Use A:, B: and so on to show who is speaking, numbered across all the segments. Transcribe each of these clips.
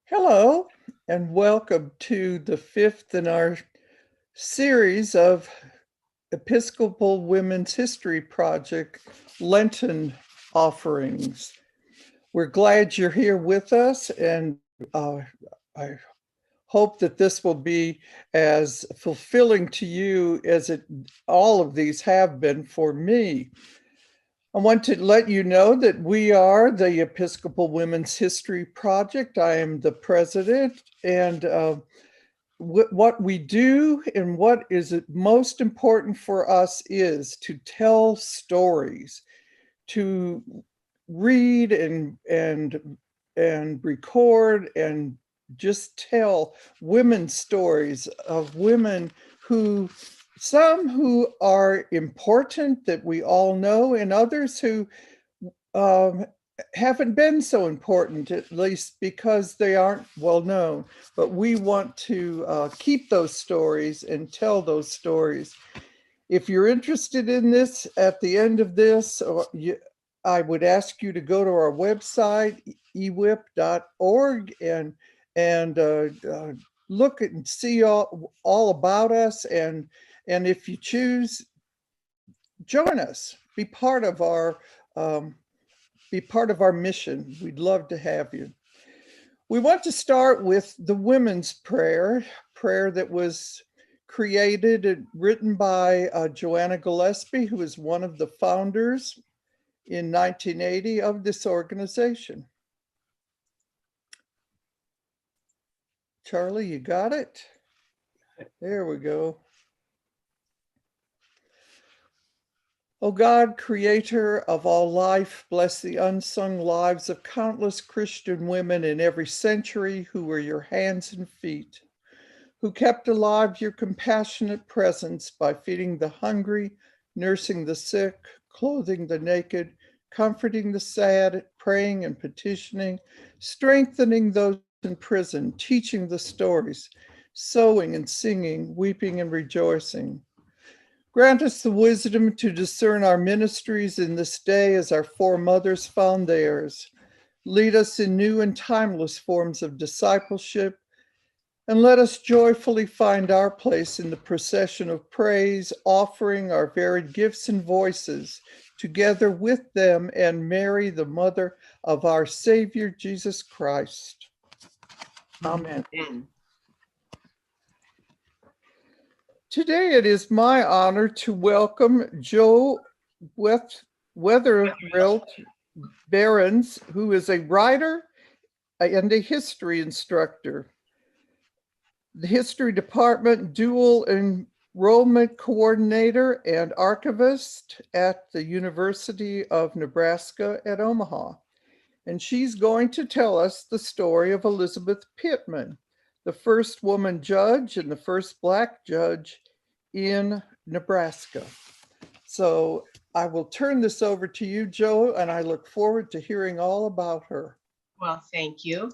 A: Hello, and welcome to the fifth in our series of Episcopal Women's History Project Lenten offerings. We're glad you're here with us, and I hope that this will be as fulfilling to you as all of these have been for me. I want to let you know that we are the Episcopal Women's History Project. I am the president, and what we do and what is most important for us is to tell stories, to read and record and just tell women's stories of women who some who are important that we all know, and others who um, haven't been so important, at least because they aren't well known. But we want to keep those stories and tell those stories. If you're interested in this, at the end of this, I would ask you to go to our website, ewip.org, and look and see all about us. And if you choose, join us. Um, be part of our mission. We'd love to have you. We want to start with the women's prayer that was created and written by Joanna Gillespie, who is one of the founders in 1980 of this organization. Charlie, you got it? There we go. O God, creator of all life, bless the unsung lives of countless Christian women in every century who were your hands and feet, who kept alive your compassionate presence by feeding the hungry, nursing the sick, clothing the naked, comforting the sad, praying and petitioning, strengthening those in prison, teaching the stories, sowing and singing, weeping and rejoicing. Grant us the wisdom to discern our ministries in this day as our foremothers found theirs. Lead us in new and timeless forms of discipleship, and let us joyfully find our place in the procession of praise, offering our varied gifts and voices together with them and Mary, the mother of our Savior, Jesus Christ. Amen. Today it is my honor to welcome Jo Weatherilt Behrens, who is a writer and a history instructor. The history department dual enrollment coordinator and archivist at the University of Nebraska at Omaha. And she's going to tell us the story of Elizabeth Pittman, the first woman judge and the first Black judge in Nebraska. So I will turn this over to you, Jo, and I look forward to hearing all about her.
B: Well, thank you.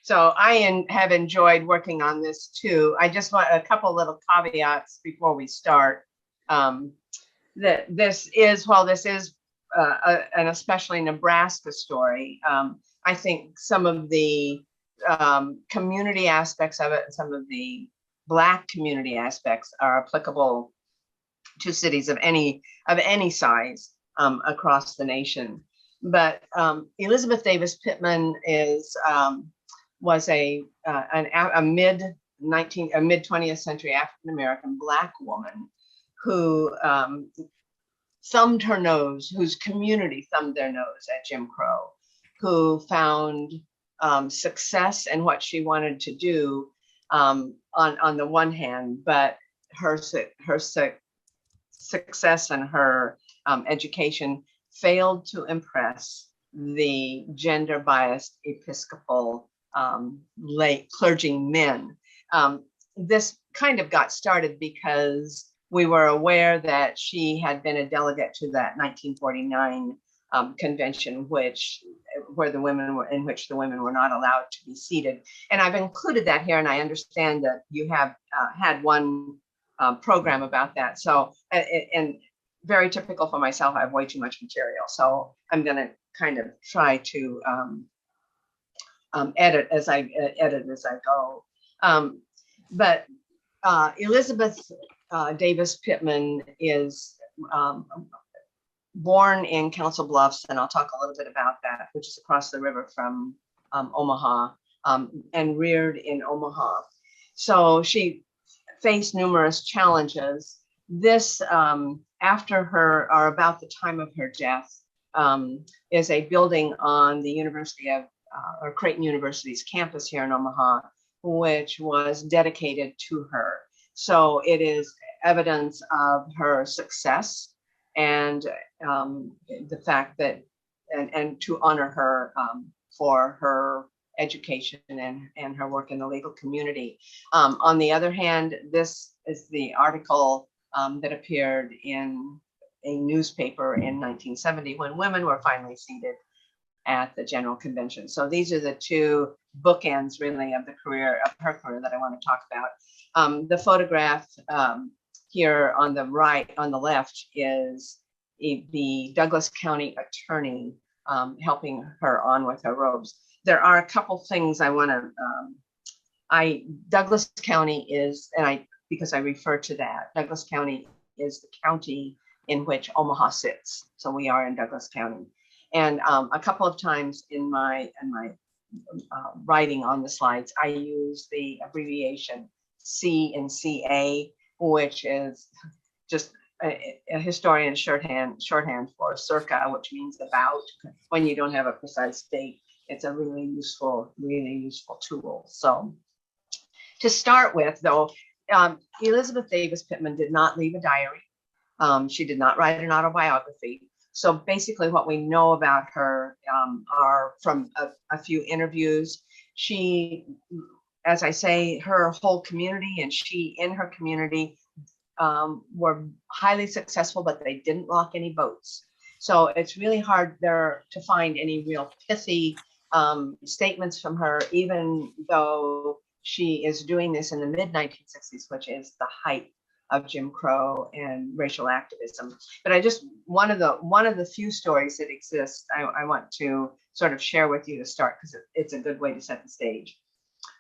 B: So I have enjoyed working on this too. I just want a couple little caveats before we start. That this is, while this is an especially Nebraska story, I think some of the community aspects of it and some of the Black community aspects are applicable to cities of any size across the nation. But Elizabeth Davis Pittman was a mid 20th century African American Black woman who thumbed her nose, whose community thumbed their nose at Jim Crow, who found success in what she wanted to do on the one hand, but her success and her education failed to impress the gender-biased Episcopal lay clergymen. This kind of got started because we were aware that she had been a delegate to that 1949 convention, where the women were not allowed to be seated. And I've included that here, and I understand that you have had one program about that. So, and very typical for myself, I have way too much material. So I'm going to kind of try to edit as I go. But Elizabeth Davis Pittman is born in Council Bluffs, and I'll talk a little bit about that, which is across the river from Omaha, and reared in Omaha. So she faced numerous challenges. This, after her, or about the time of her death, is a building on the University of, or Creighton University's campus here in Omaha, which was dedicated to her. So it is evidence of her success, and the fact that, and to honor her for her education and her work in the legal community. On the other hand, this is the article that appeared in a newspaper in 1970 when women were finally seated at the General Convention. So these are the two bookends, really, of the career, of her career, that I want to talk about. The photograph here on the right, on the left, is the Douglas County attorney helping her on with her robes. There are a couple things I want to, Douglas County is, and because I refer to that, Douglas County is the county in which Omaha sits. So we are in Douglas County. And a couple of times in my writing on the slides, I use the abbreviation C and CA, which is just a historian shorthand for circa, which means about, when you don't have a precise date. It's a really useful tool. So to start with, though, Elizabeth Davis Pittman did not leave a diary. She did not write an autobiography. So basically what we know about her are from a few interviews. She, as I say, her whole community and she in her community were highly successful, but they didn't rock any boats. So it's really hard there to find any real pithy statements from her, even though she is doing this in the mid-1960s, which is the height of Jim Crow and racial activism. But I just, one of the few stories that exist, I want to sort of share with you to start, because it's a good way to set the stage.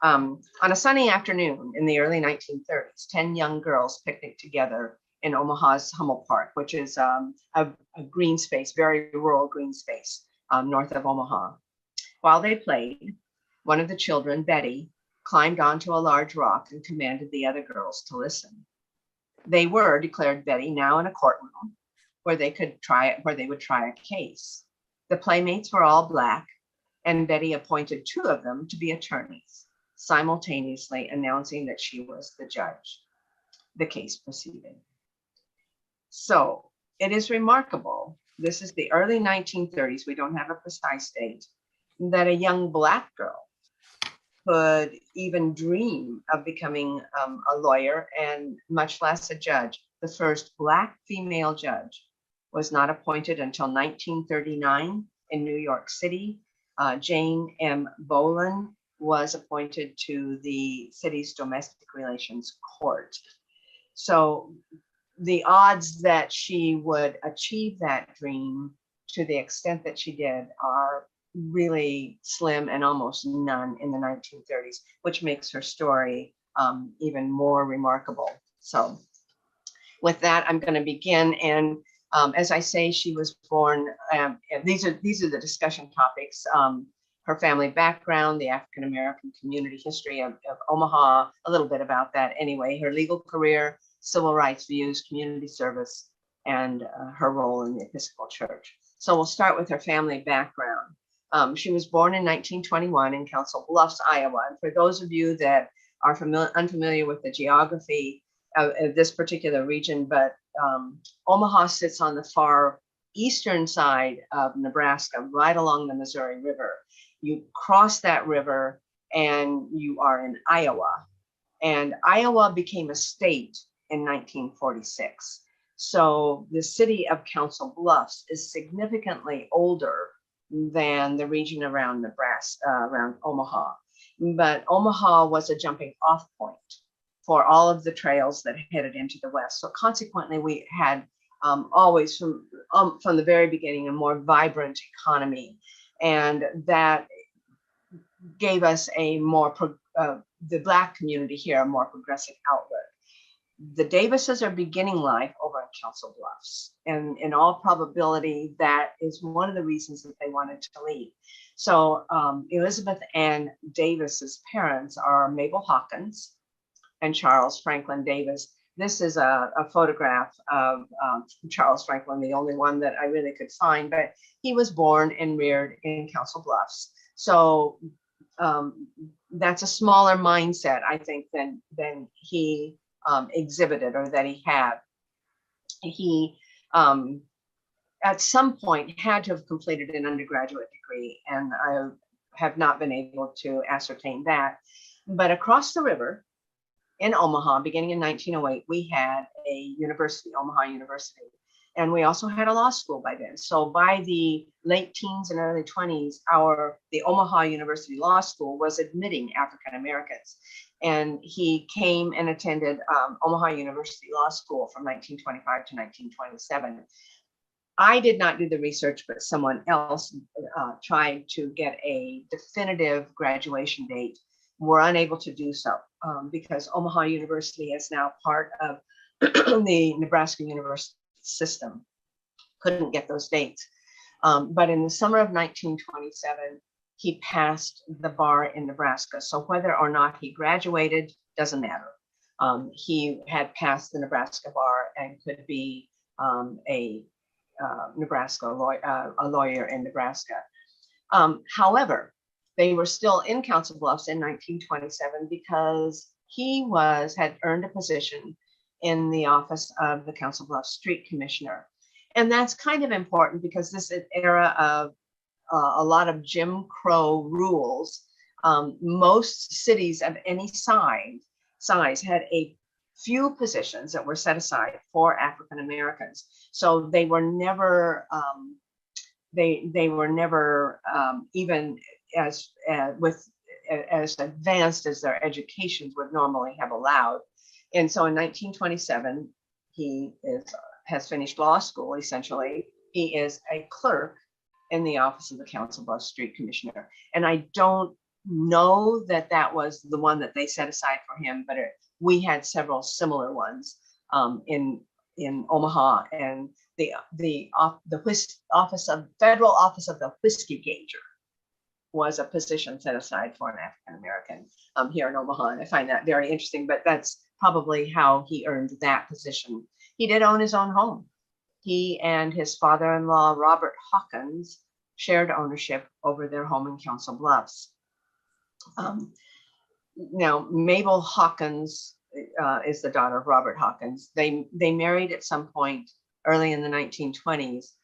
B: On a sunny afternoon in the early 1930s, 10 young girls picnicked together in Omaha's Hummel Park, which is a green space, very rural green space north of Omaha. While they played, one of the children, Betty, climbed onto a large rock and commanded the other girls to listen. They were, declared Betty, now in a courtroom where they would try a case. The playmates were all Black, and Betty appointed 2 of them to be attorneys, simultaneously announcing that she was the judge. The case proceeded. So it is remarkable, this is the early 1930s, we don't have a precise date, that a young Black girl could even dream of becoming a lawyer, and much less a judge. The first Black female judge was not appointed until 1939 in New York City. Jane M. Boland was appointed to the city's domestic relations court. So the odds that she would achieve that dream to the extent that she did are really slim and almost none in the 1930s, which makes her story even more remarkable. So with that, I'm going to begin. And as I say, she was born, and these are the discussion topics, her family background, the African-American community history of Omaha, a little bit about that anyway, her legal career, civil rights views, community service, and her role in the Episcopal Church. So we'll start with her family background. She was born in 1921 in Council Bluffs, Iowa. And for those of you that are unfamiliar with the geography of this particular region, but Omaha sits on the far eastern side of Nebraska, right along the Missouri River. You cross that river and you are in Iowa. And Iowa became a state in 1946. So the city of Council Bluffs is significantly older than the region around Nebraska, around Omaha. But Omaha was a jumping off point for all of the trails that headed into the West. So consequently, we had always from the very beginning a more vibrant economy. And that gave us a more, the Black community here, a more progressive outlook. The Davises are beginning life over in Council Bluffs, and in all probability, that is one of the reasons that they wanted to leave. So Elizabeth Ann Davis's parents are Mabel Hawkins and Charles Franklin Davis. This is a photograph of Charles Franklin, the only one that I really could find, but he was born and reared in Council Bluffs. So that's a smaller mindset, I think, than he exhibited or that he had. He at some point had to have completed an undergraduate degree, and I have not been able to ascertain that. But across the river in Omaha, beginning in 1908, we had a university, Omaha University, and we also had a law school by then. So by the late teens and early 20s, the Omaha University Law School was admitting African Americans. And he came and attended Omaha University Law School from 1925 to 1927. I did not do the research, but someone else tried to get a definitive graduation date. We're unable to do so because Omaha University is now part of the Nebraska University system. Couldn't get those dates. But in the summer of 1927, he passed the bar in Nebraska. So whether or not he graduated doesn't matter. He had passed the Nebraska bar and could be a lawyer in Nebraska. However, they were still in Council Bluffs in 1927 because he had earned a position in the office of the Council Bluffs Street Commissioner. And that's kind of important because this is an era of a lot of Jim Crow rules. Most cities of any size had a few positions that were set aside for African Americans. So they were never even as advanced as their educations would normally have allowed. And so in 1927, he has finished law school. Essentially, he is a clerk in the office of the Council Bluffs Street Commissioner. And I don't know that that was the one that they set aside for him, but we had several similar ones in Omaha, and the federal office of the whiskey gauger was a position set aside for an African American here in Omaha, and I find that very interesting. But that's probably how he earned that position. He did own his own home. He and his father-in-law, Robert Hawkins, shared ownership over their home in Council Bluffs. Now, Mabel Hawkins is the daughter of Robert Hawkins. They married at some point early in the 1920s.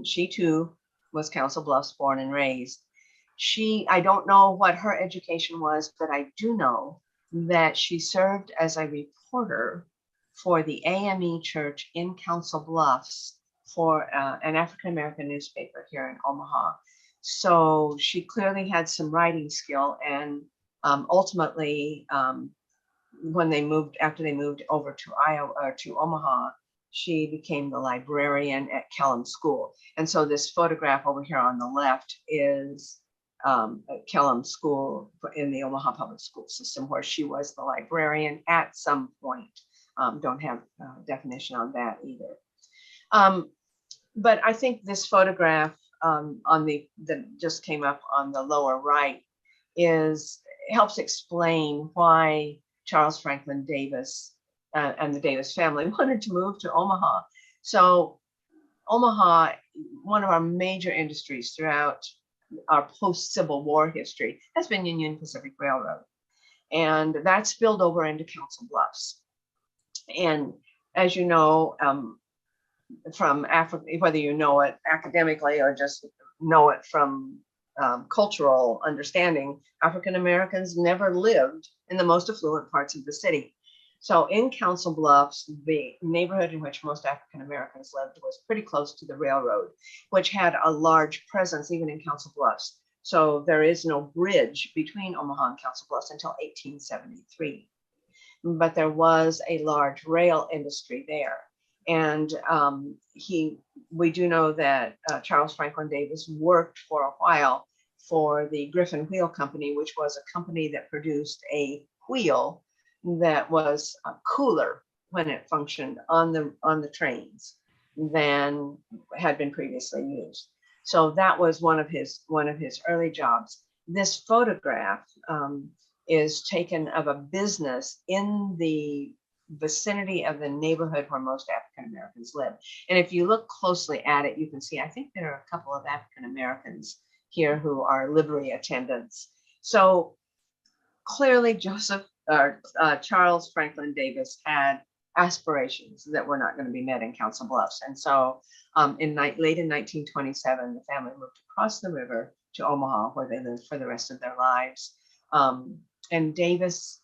B: She too was Council Bluffs born and raised. I don't know what her education was, but I do know that she served as a reporter for the AME Church in Council Bluffs for an African American newspaper here in Omaha. So she clearly had some writing skill, and ultimately, after they moved over to Omaha, she became the librarian at Kellum School. And so this photograph over here on the left is Kellum School in the Omaha public school system, where she was the librarian at some point. Don't have a definition on that either. But I think this photograph that just came up on the lower right helps explain why Charles Franklin Davis and the Davis family wanted to move to Omaha. So Omaha, one of our major industries throughout our post-Civil War history, has been Union Pacific Railroad. And that spilled over into Council Bluffs. And as you know, from Africa, whether you know it academically or just know it from cultural understanding, African Americans never lived in the most affluent parts of the city. So in Council Bluffs, the neighborhood in which most African Americans lived was pretty close to the railroad, which had a large presence even in Council Bluffs. So there is no bridge between Omaha and Council Bluffs until 1873. But there was a large rail industry there. And we do know that Charles Franklin Davis worked for a while for the Griffin Wheel Company, which was a company that produced a wheel that was cooler when it functioned on the trains than had been previously used. So that was one of his early jobs. This photograph is taken of a business in the vicinity of the neighborhood where most African Americans live. And if you look closely at it, you can see, I think there are a couple of African Americans here who are livery attendants. So clearly Charles Franklin Davis had aspirations that were not going to be met in Council Bluffs. And so late in 1927, the family moved across the river to Omaha, where they lived for the rest of their lives. And Davis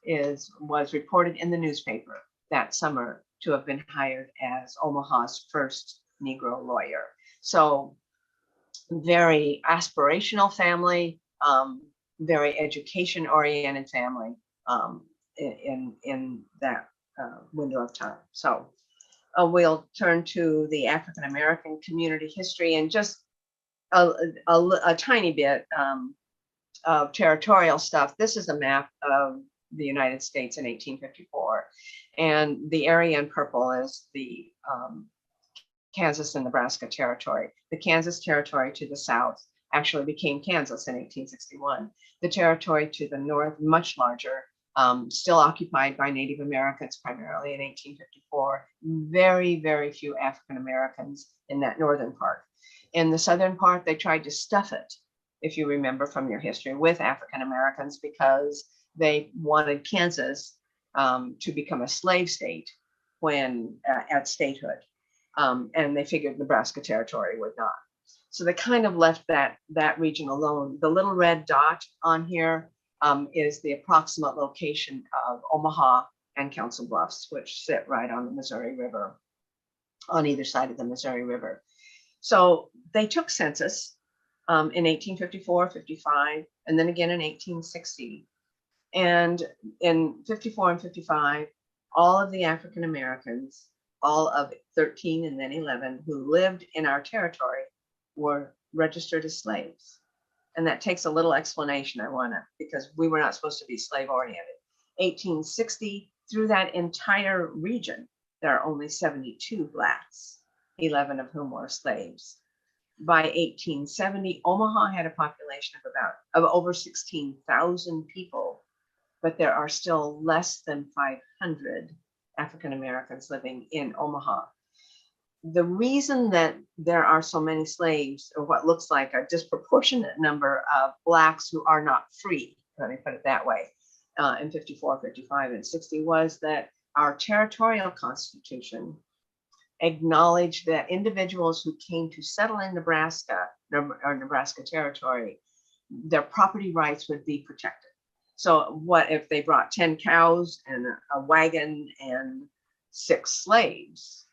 B: was reported in the newspaper that summer to have been hired as Omaha's first Negro lawyer. So very aspirational family, very education-oriented family in that window of time. So we'll turn to the African American community history and just a tiny bit of territorial stuff. This is a map of the United States in 1854, and the area in purple is the Kansas and Nebraska territory. The Kansas territory to the south actually became Kansas in 1861. The territory to the north, much larger, still occupied by Native Americans primarily in 1854. Very, very few African Americans in that northern part. In the southern part, they tried to stuff it, if you remember from your history, with African Americans because they wanted Kansas to become a slave state when at statehood. And they figured Nebraska territory would not. So they kind of left that region alone. The little red dot on here is the approximate location of Omaha and Council Bluffs, which sit right on the Missouri River, on either side of the Missouri River. So they took census in 1854, 55, and then again in 1860. And in 54 and 55, all of the African Americans, all of 13 and then 11 who lived in our territory were registered as slaves. And that takes a little explanation, because we were not supposed to be slave oriented. 1860, through that entire region, there are only 72 Blacks, 11 of whom were slaves. By 1870, Omaha had a population of over 16,000 people, but there are still less than 500 African Americans living in Omaha. The reason that there are so many slaves, or what looks like a disproportionate number of Blacks who are not free, let me put it that way, in 54, 55, and 60, was that our territorial constitution acknowledged that individuals who came to settle in Nebraska or Nebraska territory, their property rights would be protected. So what if they brought 10 cows and a wagon and 6 slaves?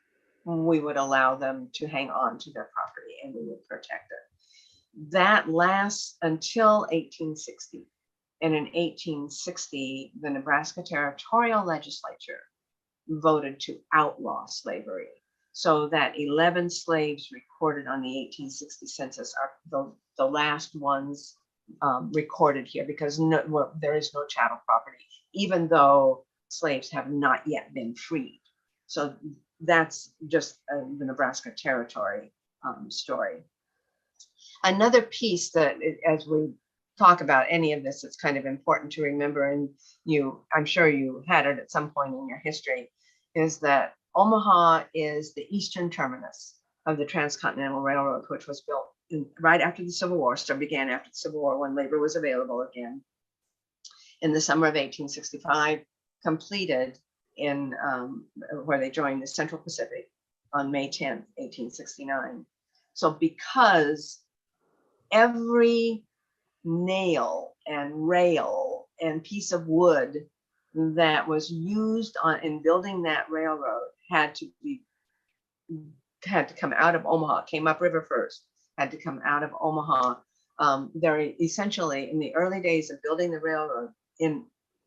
B: We would allow them to hang on to their property and we would protect it. That lasts until 1860. And in 1860, the Nebraska territorial legislature voted to outlaw slavery. So that 11 slaves recorded on the 1860 census are the last ones recorded here, because there is no chattel property, even though slaves have not yet been freed. So that's just the Nebraska territory story. Another piece that, as we talk about any of this, it's kind of important to remember, and I'm sure you had it at some point in your history, is that Omaha is the eastern terminus of the Transcontinental Railroad, which was built right after the Civil War, began after the Civil War when labor was available again. In the summer of 1865, completed in where they joined the Central Pacific on May 10th, 1869. So because every nail and rail and piece of wood that was used in building that railroad had to come out of Omaha, came upriver first, had to come out of Omaha. There essentially, in the early days of building the railroad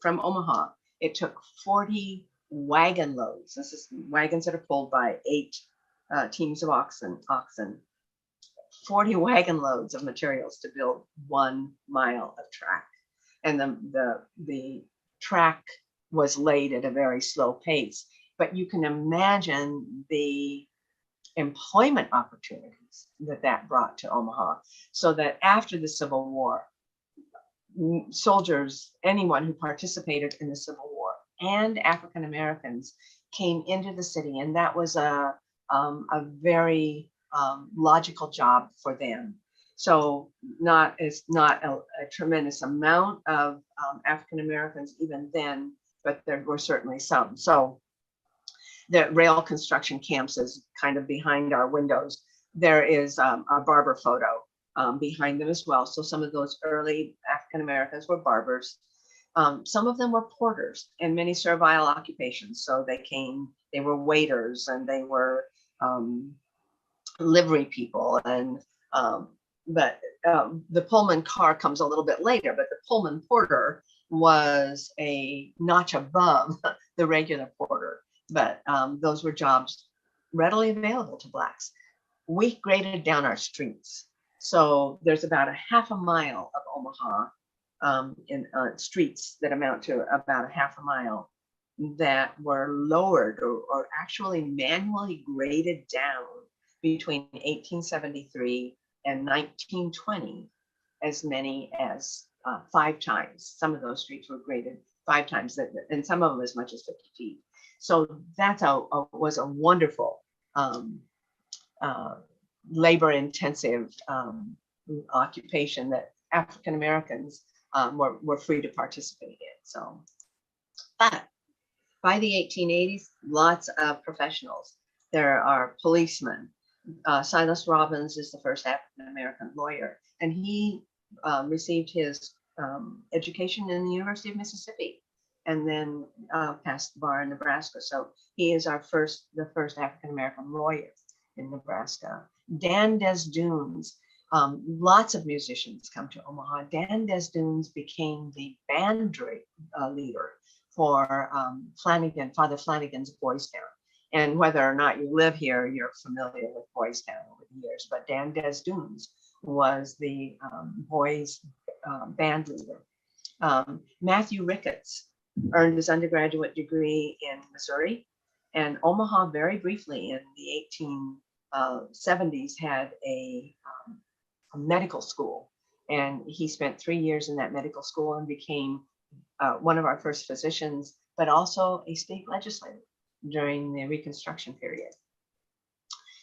B: from Omaha, it took 40 wagon loads. This is wagons that are pulled by 8 teams of oxen, 40 wagon loads of materials to build 1 mile of track. And the track was laid at a very slow pace. But you can imagine the employment opportunities that brought to Omaha, so that after the Civil War, soldiers, anyone who participated in the Civil War, and African Americans came into the city, and that was a very logical job for them. So not a tremendous amount of African Americans even then, but there were certainly some. So the rail construction camps is kind of behind our windows. There is a barber photo behind them as well. So some of those early African Americans were barbers. Some of them were porters in many servile occupations. So they were waiters, and they were livery people. And but the Pullman car comes a little bit later, but the Pullman porter was a notch above the regular porter. But those were jobs readily available to Blacks. We graded down our streets. So there's about a half a mile of Omaha in streets that amount to about a half a mile that were lowered or actually manually graded down between 1873 and 1920, as many as 5 times. Some of those streets were graded 5 times, and some of them as much as 50 feet. So that was a wonderful labor-intensive occupation that African Americans were free to participate in. So, but by the 1880s, lots of professionals. There are policemen. Silas Robbins is the first African American lawyer, and he received his education in the University of Mississippi, and then passed the bar in Nebraska. So he is the first African American lawyer in Nebraska. Dan Desdunes, lots of musicians come to Omaha. Dan Desdunes became the band leader for Father Flanagan's Boys Town. And whether or not you live here, you're familiar with Boys Town over the years. But Dan Desdunes was the boys band leader. Matthew Ricketts earned his undergraduate degree in Missouri, and Omaha very briefly in the 1870s had a medical school, and he spent 3 years in that medical school and became one of our first physicians, but also a state legislator during the Reconstruction period.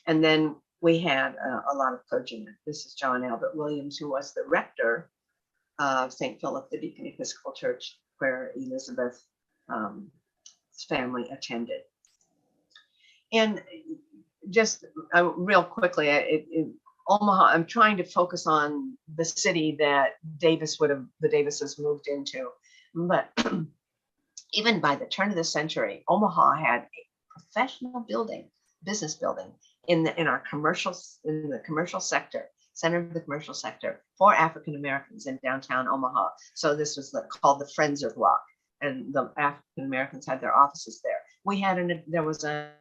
B: And then we had a lot of clergymen. This is John Albert Williams, who was the rector of St. Philip the Deacon Episcopal Church, where Elizabeth's family attended. And just real quickly, Omaha, I'm trying to focus on the city that the Davises moved into. But even by the turn of the century, Omaha had a professional business building in the commercial sector, center of the commercial sector for African Americans in downtown Omaha. So this was called the Frenzer Block, and the African Americans had their offices there. There was a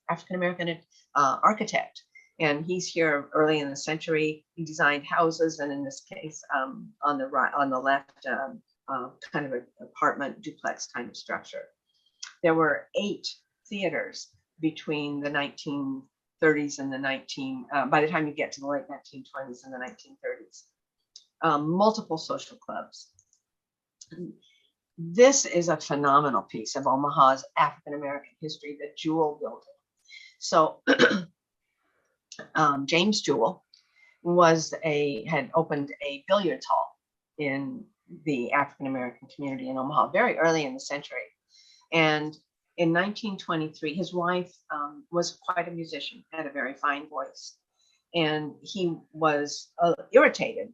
B: African American architect, and he's here early in the century. He designed houses, and in this case, on the left, kind of an apartment duplex kind of structure. There were 8 theaters between the 1930s and by the time you get to the late 1920s and the 1930s. Multiple social clubs. This is a phenomenal piece of Omaha's African American history, the Jewell Building. So James Jewell had opened a billiards hall in the African American community in Omaha very early in the century. And in 1923, his wife was quite a musician, had a very fine voice. And he was irritated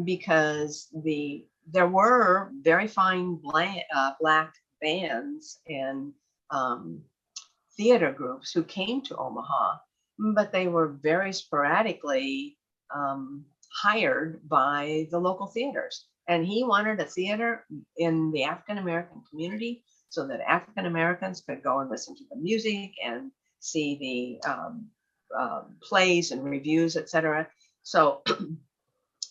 B: because there were very fine black bands and theater groups who came to Omaha, but they were very sporadically hired by the local theaters. And he wanted a theater in the African American community so that African Americans could go and listen to the music and see the plays and reviews, etc. So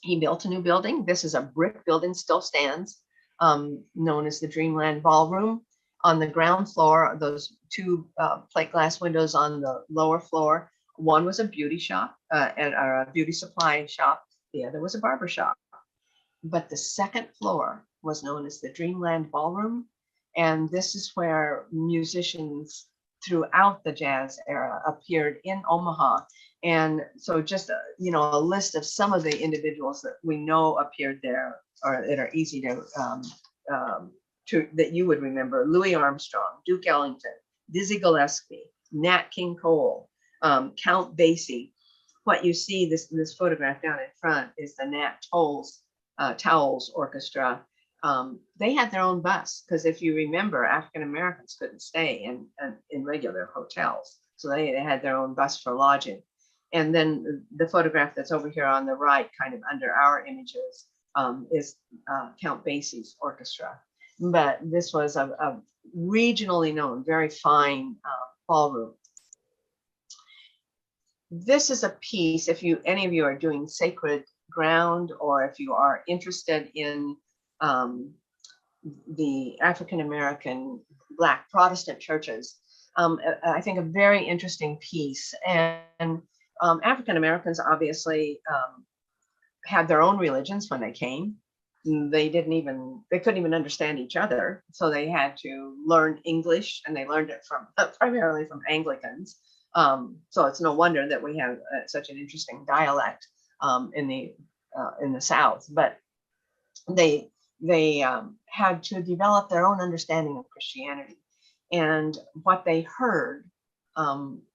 B: he built a new building. This is a brick building, still stands, known as the Dreamland Ballroom. On the ground floor, those two plate glass windows on the lower floor, one was a beauty shop or a beauty supply shop. The other was a barber shop. But the second floor was known as the Dreamland Ballroom. And this is where musicians throughout the jazz era appeared in Omaha. And so just, a list of some of the individuals that we know appeared there, or that are easy that you would remember: Louis Armstrong, Duke Ellington, Dizzy Gillespie, Nat King Cole, Count Basie. What you see, this photograph down in front, is the Nat Towles Orchestra. They had their own bus, because if you remember, African Americans couldn't stay in regular hotels, so they had their own bus for lodging. And then the photograph that's over here on the right, kind of under our images, is Count Basie's orchestra. But this was a regionally known, very fine ballroom. This is a piece, if any of you are doing sacred ground, or if you are interested in the African American Black Protestant churches, I think a very interesting piece. And African Americans obviously had their own religions when they came. They couldn't even understand each other, so they had to learn English, and they learned it primarily from Anglicans. So it's no wonder that we have such an interesting dialect in the South. But they had to develop their own understanding of Christianity, and what they heard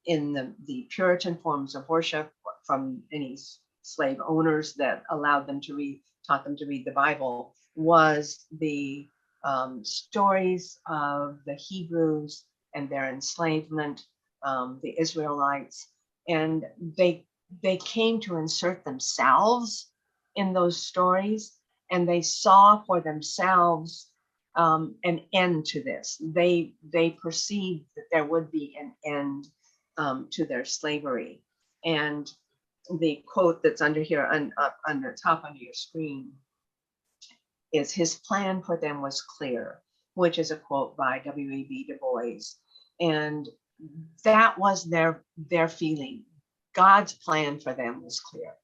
B: in the Puritan forms of worship from any slave owners that taught them to read the Bible, was the stories of the Hebrews and their enslavement, the Israelites, and they came to insert themselves in those stories, and they saw for themselves an end to this. They perceived that there would be an end to their slavery. And the quote that's under here, under your screen, is, "His plan for them was clear," which is a quote by W.E.B. Du Bois. And that was their feeling. God's plan for them was clear.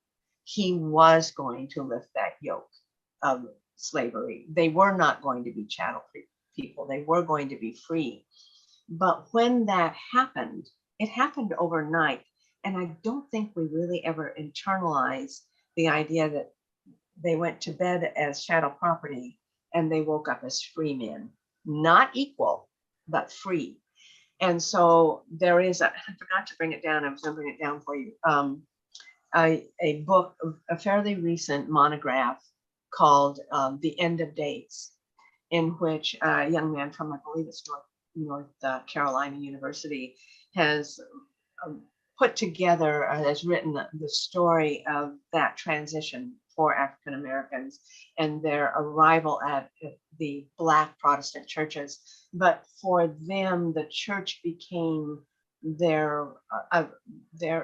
B: He was going to lift that yoke of slavery. They were not going to be chattel people. They were going to be free. But when that happened, it happened overnight. And I don't think we really ever internalized the idea that they went to bed as chattel property and they woke up as free men, not equal, but free. And so there is I forgot to bring it down. I was going to bring it down for you. A book, a fairly recent monograph called The End of Days, in which a young man from, I believe it's North Carolina University, has put together, has written the story of that transition for African Americans and their arrival at the Black Protestant churches. But for them, the church became their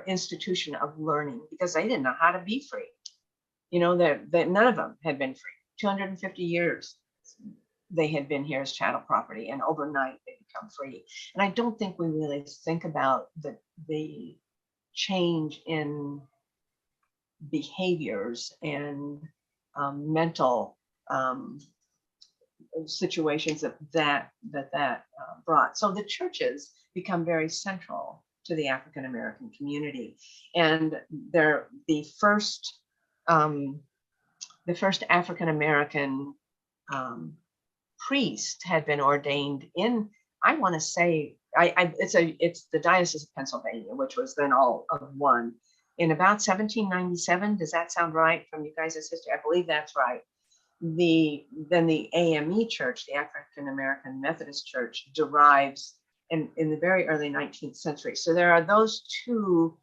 B: institution of learning, because they didn't know how to be free. That none of them had been free. 250 years they had been here as chattel property, and overnight they become free. And I don't think we really think about the change in behaviors and mental situations that brought. So the churches become very central to the African American community, and they're the first African American priest had been ordained in, I want to say, it's the Diocese of Pennsylvania, which was then all of one, in about 1797. Does that sound right from you guys' history? I believe that's right. Then the AME Church, the African American Methodist Church, derives in the very early 19th century. So there are those two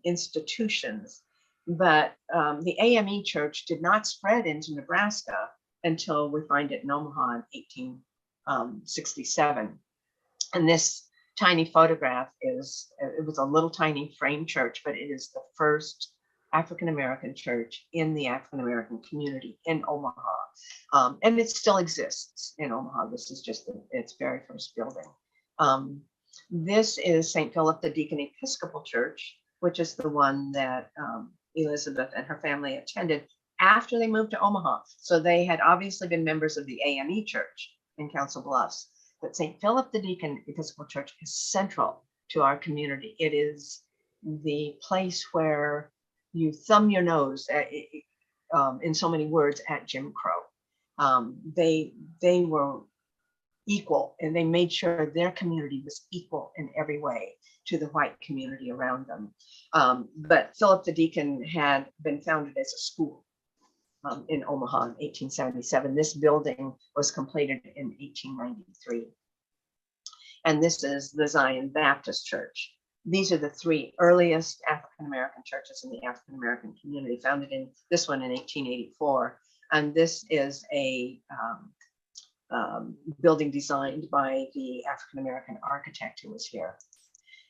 B: institutions, but the AME Church did not spread into Nebraska until we find it in Omaha in 1867. And this tiny photograph is, it was a little tiny frame church, but it is the first African-American church in the African-American community in Omaha. And it still exists in Omaha. This is just its very first building. This is St. Philip the Deacon Episcopal Church, which is the one that Elizabeth and her family attended after they moved to Omaha. So they had obviously been members of the AME Church in Council Bluffs, but St. Philip the Deacon Episcopal Church is central to our community. It is the place where you thumb your nose at, in so many words, at Jim Crow. They were equal, and they made sure their community was equal in every way to the white community around them. But Philip the Deacon had been founded as a school in Omaha in 1877. This building was completed in 1893. And this is the Zion Baptist Church. These are the three earliest African-American churches in the African-American community, founded in this one in 1884. And this is a building designed by the African-American architect who was here.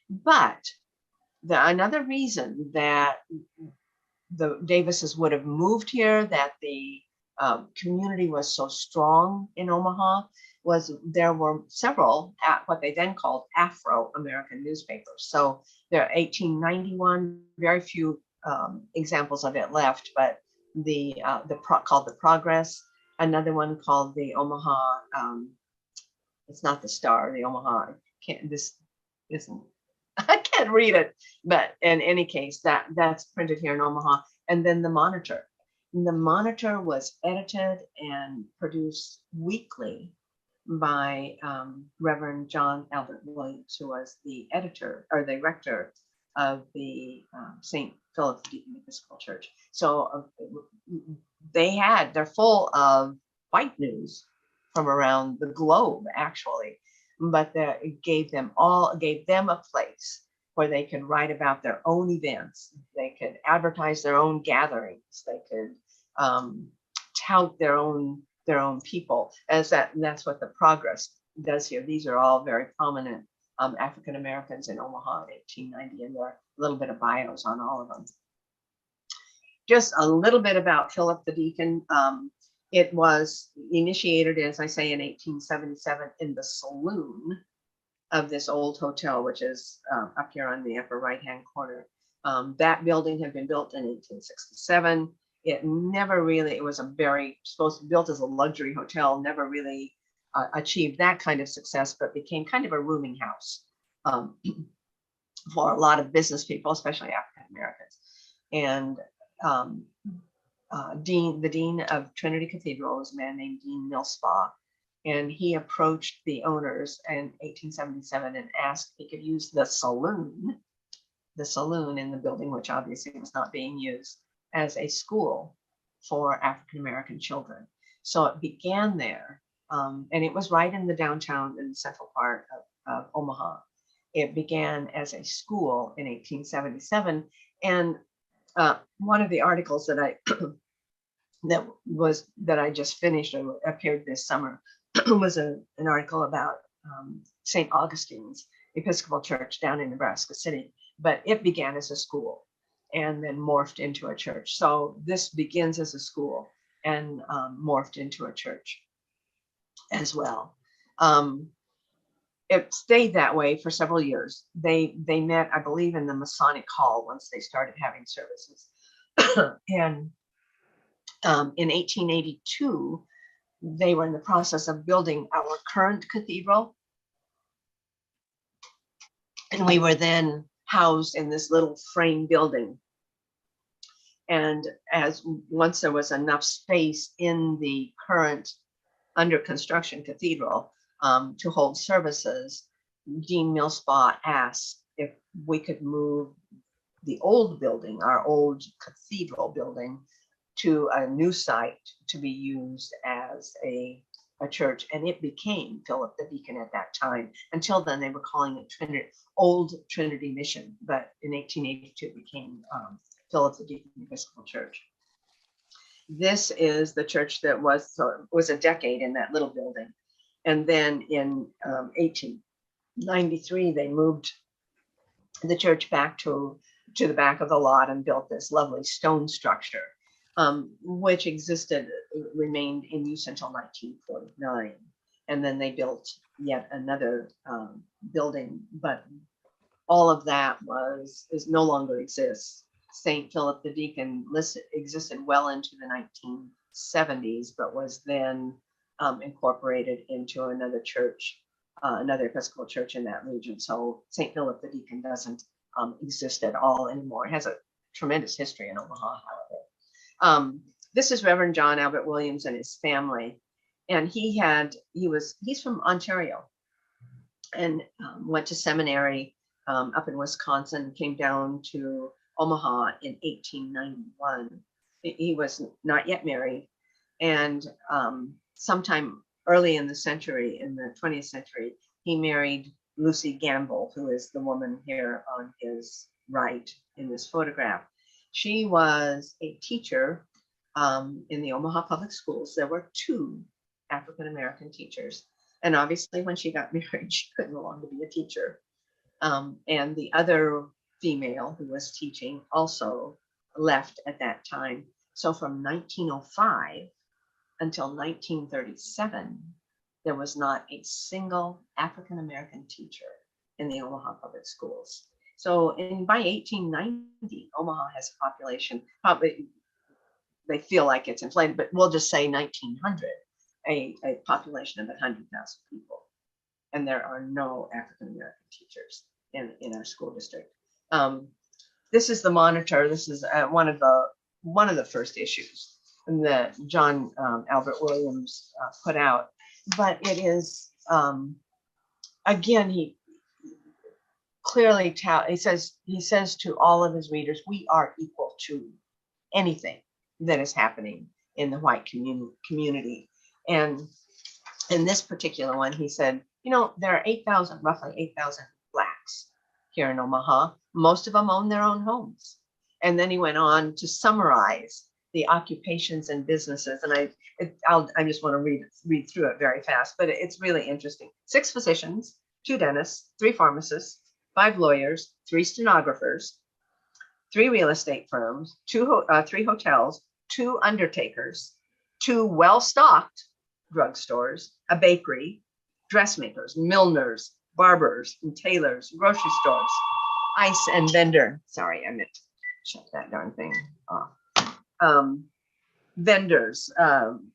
B: But another reason that the Davises would have moved here, that the community was so strong in Omaha, was there were several what they then called Afro-American newspapers. So there are 1891, very few examples of it left, but called the Progress, another one called the Omaha, it's not the Star, the Omaha, I can't read it, but in any case, that's printed here in Omaha. And then the Monitor. And the Monitor was edited and produced weekly by Reverend John Albert Williams, who was the editor or the rector of the St. Philip the Deacon Episcopal Church. So they're full of white news from around the globe, actually, but it gave them a place where they could write about their own events. They could advertise their own gatherings. They could tout their own people, and that's what the Progress does here. These are all very prominent African Americans in Omaha in 1890, and there are a little bit of bios on all of them. Just a little bit about Philip the Deacon. It was initiated, as I say, in 1877 in the saloon of this old hotel, which is up here on the upper right-hand corner. That building had been built in 1867. It was built as a luxury hotel, never really achieved that kind of success, but became kind of a rooming house for a lot of business people, especially African Americans. And the dean of Trinity Cathedral was a man named Dean Millspaugh, and he approached the owners in 1877 and asked if he could use the saloon in the building, which obviously was not being used, as a school for African American children. So it began there, and it was right in the downtown, in the central part of Omaha. It began as a school in 1877, and one of the articles that I just finished, or appeared this summer, was an article about St. Augustine's Episcopal Church down in Nebraska City, but it began as a school and then morphed into a church. So this begins as a school and morphed into a church as well. It stayed that way for several years. They met, I believe, in the Masonic Hall once they started having services. And in 1882, they were in the process of building our current cathedral. And we were then housed in this little frame building. And once there was enough space in the current under construction cathedral to hold services, Dean Millspaugh asked if we could move the old building, our old cathedral building, to a new site to be used as a church, and it became Philip the Deacon at that time. Until then, they were calling it Old Trinity Mission, but in 1882 it became Philip the Deacon Episcopal Church. This is the church that was a decade in that little building, and then in 93, they moved the church back to the back of the lot and built this lovely stone structure, which remained in use until 1949. And then they built yet another building, but all of that no longer exists. St. Philip the Deacon existed well into the 1970s, but was then incorporated into another church, another Episcopal church in that region. So St. Philip the Deacon doesn't exist at all anymore. It has a tremendous history in Omaha, however. This is Reverend John Albert Williams and his family. And he's from Ontario and went to seminary up in Wisconsin, came down to Omaha in 1891. He was not yet married. And sometime early in the century, in the 20th century, he married Lucy Gamble, who is the woman here on his right in this photograph. She was a teacher in the Omaha Public Schools. There were 2 African-American teachers. And obviously when she got married, she could no longer be a teacher. And the other female who was teaching also left at that time. So from 1905 until 1937, there was not a single African-American teacher in the Omaha Public Schools. So by 1890, Omaha has a population, probably they feel like it's inflated, but we'll just say 1900, a population of 100,000 people. And there are no African-American teachers in our school district. This is the Monitor. This is one of the first issues that John Albert Williams put out. But it is, again, he clearly he says to all of his readers, we are equal to anything that is happening in the white community. And in this particular one, he said, there are roughly 8,000 Blacks here in Omaha. Most of them own their own homes. And then he went on to summarize the occupations and businesses. And I just want to read through it very fast, but it's really interesting. 6 physicians, 2 dentists, 3 pharmacists, 5 lawyers, 3 stenographers, 3 real estate firms, 3 hotels, 2 undertakers, 2 well-stocked drugstores, a bakery, dressmakers, milliners, barbers, and tailors, grocery stores, ice and vendor. Sorry, I meant to shut that darn thing off. Vendors,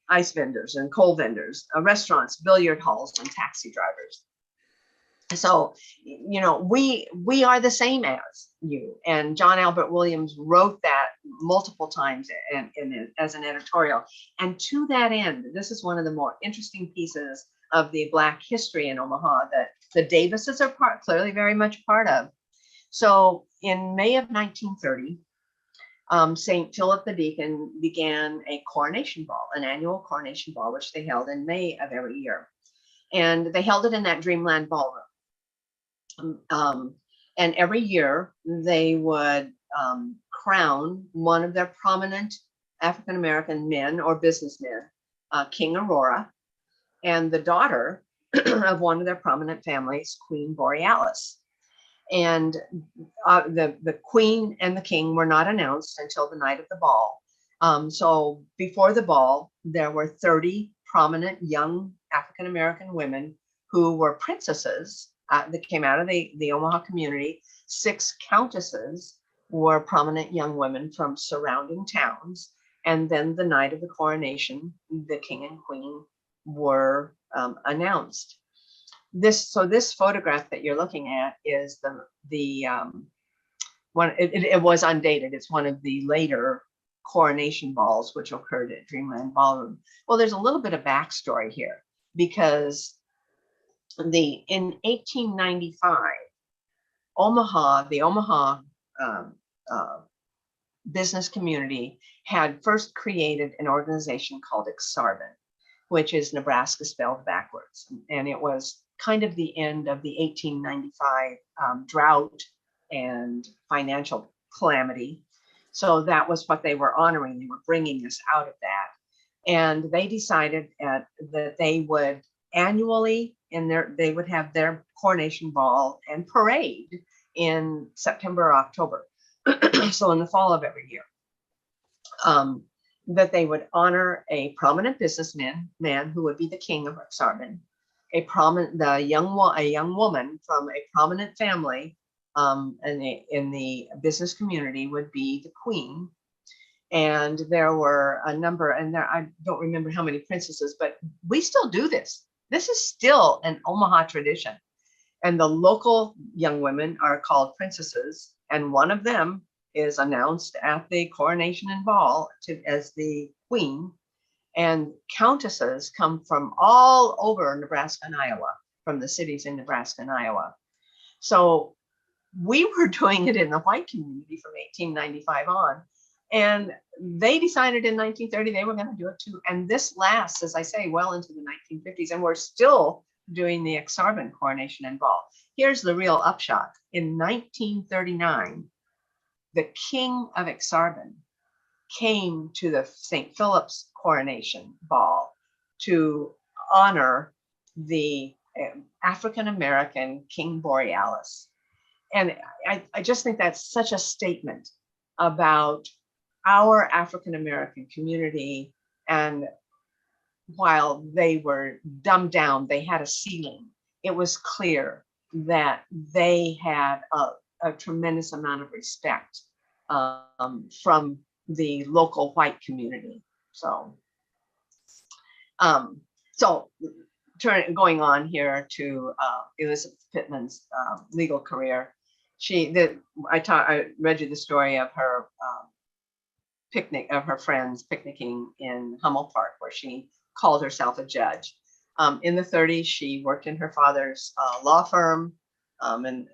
B: ice vendors and coal vendors, restaurants, billiard halls, and taxi drivers. So, we are the same as you. And John Albert Williams wrote that multiple times as an editorial. And to that end, this is one of the more interesting pieces of the Black history in Omaha that the Davises are clearly very much part of. So in May of 1930, St. Philip the Deacon began a coronation ball, an annual coronation ball, which they held in May of every year. And they held it in that Dreamland Ballroom. And every year they would crown one of their prominent African-American men or businessmen, King Aurora, and the daughter of one of their prominent families, Queen Borealis. And the queen and the king were not announced until the night of the ball. So before the ball, there were 30 prominent young African-American women who were princesses that came out of the Omaha community. 6 countesses were prominent young women from surrounding towns. And then the night of the coronation, the king and queen were announced. This photograph that you're looking at is the one. It was undated. It's one of the later coronation balls which occurred at Dreamland Ballroom. Well, there's a little bit of backstory here because in 1895, the Omaha business community had first created an organization called Exarban, which is Nebraska spelled backwards, and it was kind of the end of the 1895 drought and financial calamity. So that was what they were honoring. They were bringing us out of that. And they decided that they would annually they would have their coronation ball and parade in September or October. So in the fall of every year. That they would honor a prominent businessman who would be the king of Exarban, a young woman from a prominent family in the business community would be the queen. And there were a number, and I don't remember how many princesses, but we still do this. This is still an Omaha tradition. And the local young women are called princesses, and one of them is announced at the coronation and ball as the queen. And countesses come from all over Nebraska and Iowa, from the cities in Nebraska and Iowa. So we were doing it in the white community from 1895 on. And they decided in 1930 they were going to do it too. And this lasts, as I say, well into the 1950s. And we're still doing the Exarban coronation and ball. Here's the real upshot. In 1939, the king of Exarban came to the St. Philip's coronation ball to honor the African-American King Borealis. And I just think that's such a statement about our African-American community. And while they were dumbed down, they had a ceiling. It was clear that they had a tremendous amount of respect from the local white community. So, going on here to Elizabeth Pittman's legal career. I read you the story of her her friends picnicking in Hummel Park, where she called herself a judge. In the 30s, she worked in her father's law firm, and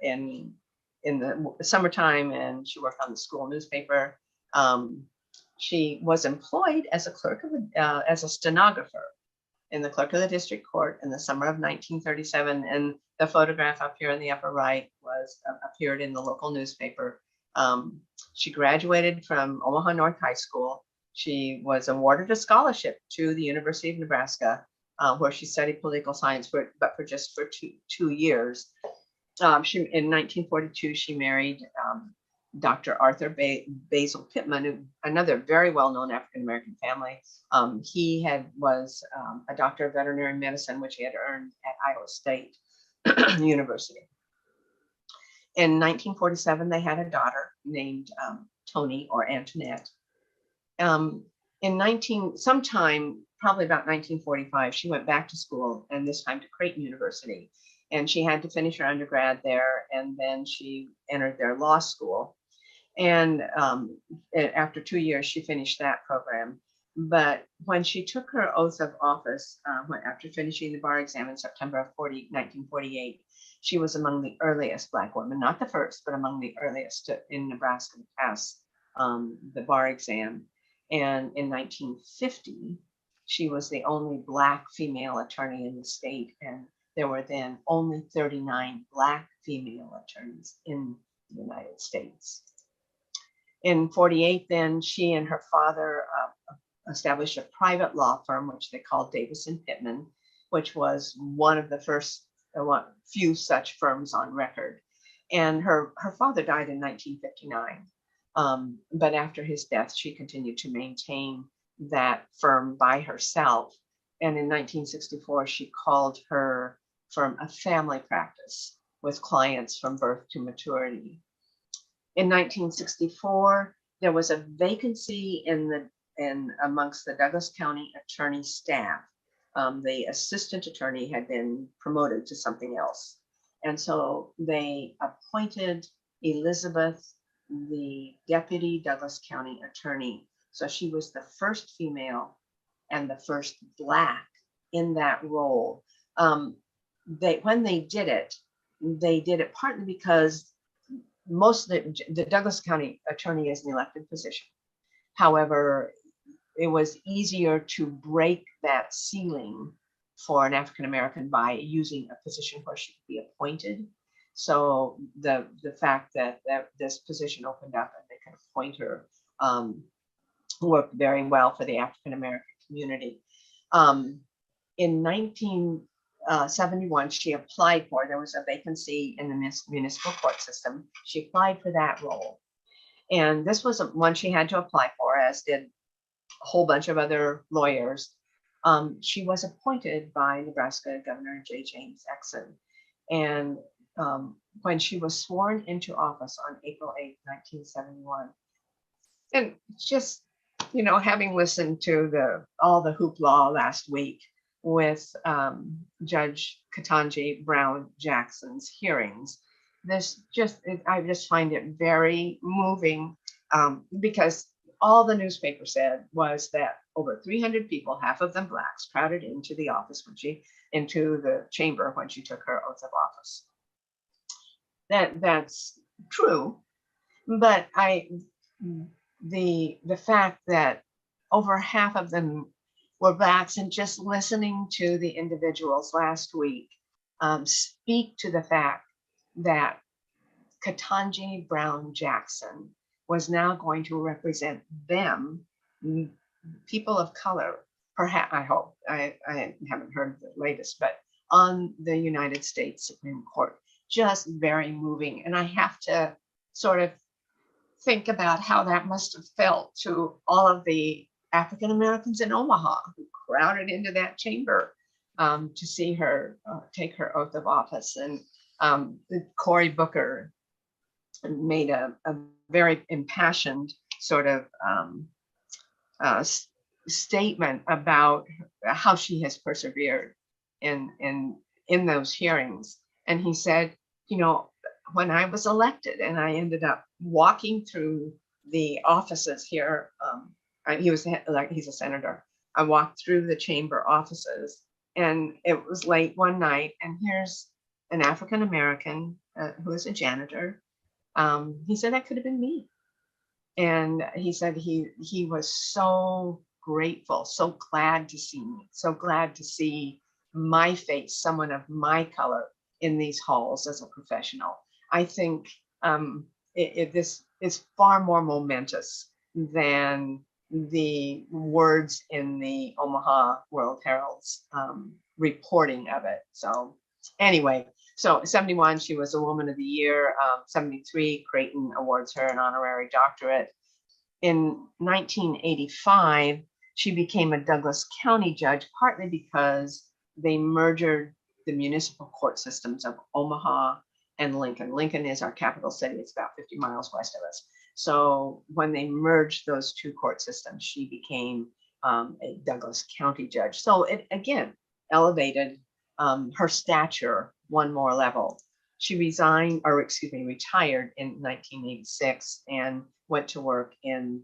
B: in the summertime, and she worked on the school newspaper. She was employed as a stenographer in the clerk of the district court in the summer of 1937, and the photograph up here in the upper right appeared in the local newspaper. She graduated from Omaha North High School. She was awarded a scholarship to the University of Nebraska, where she studied political science, but for just two years. In 1942, she married Dr. Arthur Basil Pittman, another very well-known African-American family. He was a doctor of veterinary medicine, which he had earned at Iowa State University. In 1947, they had a daughter named Toni or Antoinette. Sometime probably about 1945, she went back to school, and this time to Creighton University. And she had to finish her undergrad there, and then she entered their law school. And after 2 years, she finished that program. But when she took her oath of office, after finishing the bar exam in September of 1948, she was among the earliest Black women, not the first, but among the earliest in Nebraska to pass the bar exam. And in 1950, she was the only Black female attorney in the state. And there were then only 39 Black female attorneys in the United States. In 48, then she and her father established a private law firm, which they called Davis and Pittman, which was one of the first few such firms on record. And her father died in 1959. But after his death, she continued to maintain that firm by herself. And in 1964, she called her firm a family practice with clients from birth to maturity. In 1964, there was a vacancy amongst the Douglas County attorney staff. The assistant attorney had been promoted to something else. And so they appointed Elizabeth the deputy Douglas County attorney. So she was the first female and the first Black in that role. When they did it partly because most of the Douglas County attorney is an elected position. However, it was easier to break that ceiling for an African-American by using a position where she could be appointed. So the fact that this position opened up and they could appoint her worked very well for the African-American community. In 71, she applied for, there was a vacancy in the municipal court system. She applied for that role. And this was one she had to apply for, as did a whole bunch of other lawyers. She was appointed by Nebraska Governor J. James Exon. And when she was sworn into office on April 8, 1971, and just, you know, having listened to all the hoopla last week with Judge Ketanji Brown Jackson's hearings, I just find it very moving, because all the newspaper said was that over 300 people, half of them blacks, crowded into the office into the chamber when she took her oath of office. That's true, but the fact that over half of them were blacks, and just listening to the individuals last week speak to the fact that Ketanji Brown Jackson was now going to represent them, people of color, perhaps, I hope, I haven't heard the latest, but on the United States Supreme Court. Just very moving. And I have to sort of think about how that must have felt to all of the African Americans in Omaha who crowded into that chamber to see her take her oath of office. And Cory Booker made a very impassioned sort of statement about how she has persevered in those hearings. And he said, you know, when I was elected and I ended up walking through the offices here, he's a senator. I walked through the chamber offices, and it was late one night, and here's an African American who is a janitor. He said that could have been me. And he said he was so grateful, so glad to see me, so glad to see my face, someone of my color, in these halls as a professional. I think this is far more momentous than the words in the Omaha World Herald's reporting of it. So anyway, so 71, she was a Woman of the Year. 73, Creighton awards her an honorary doctorate. In 1985, she became a Douglas County judge, partly because they merged the municipal court systems of Omaha and Lincoln. Lincoln is our capital city. It's about 50 miles west of us. So when they merged those two court systems, she became a Douglas County judge. So it, again, elevated her stature one more level. She retired in 1986 and went to work in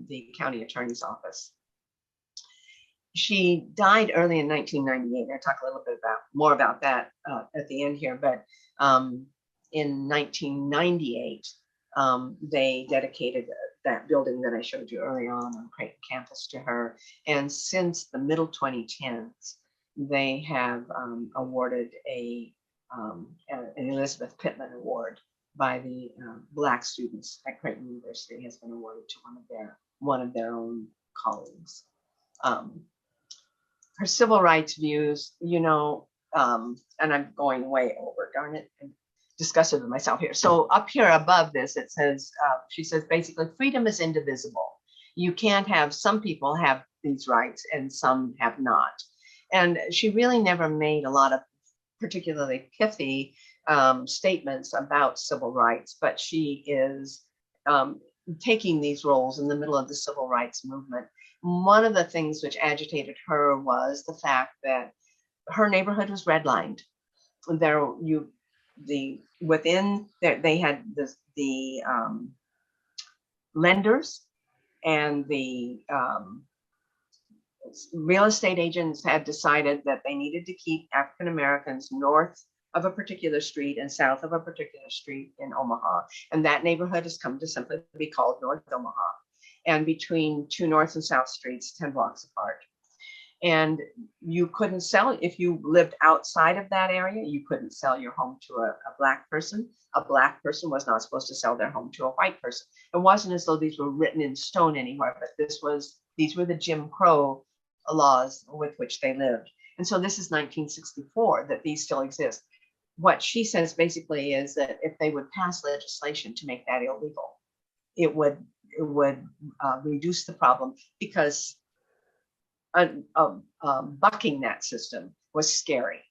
B: the county attorney's office. She died early in 1998. I'll talk a little bit more about that at the end here. But in 1998, they dedicated that building that I showed you early on Creighton campus to her. And since the middle 2010s, they have awarded an Elizabeth Pittman Award by the Black students at Creighton University, has been awarded to one of their own colleagues. Her civil rights views, you know, and I'm going way over, darn it, and discuss it with myself here. So up here above this, it says, she says, basically, freedom is indivisible. You can't have, some people have these rights and some have not. And she really never made a lot of particularly pithy statements about civil rights, but she is taking these roles in the middle of the civil rights movement. One of the things which agitated her was the fact that her neighborhood was redlined. They had the lenders and the real estate agents had decided that they needed to keep African Americans north of a particular street and south of a particular street in Omaha. And that neighborhood has come to simply be called North Omaha. And between two north and south streets, 10 blocks apart. And you couldn't sell, if you lived outside of that area, you couldn't sell your home to a black person. A black person was not supposed to sell their home to a white person. It wasn't as though these were written in stone anywhere, but these were the Jim Crow laws with which they lived. And so this is 1964 that these still exist. What she says basically is that if they would pass legislation to make that illegal, it would reduce the problem, because bucking that system was scary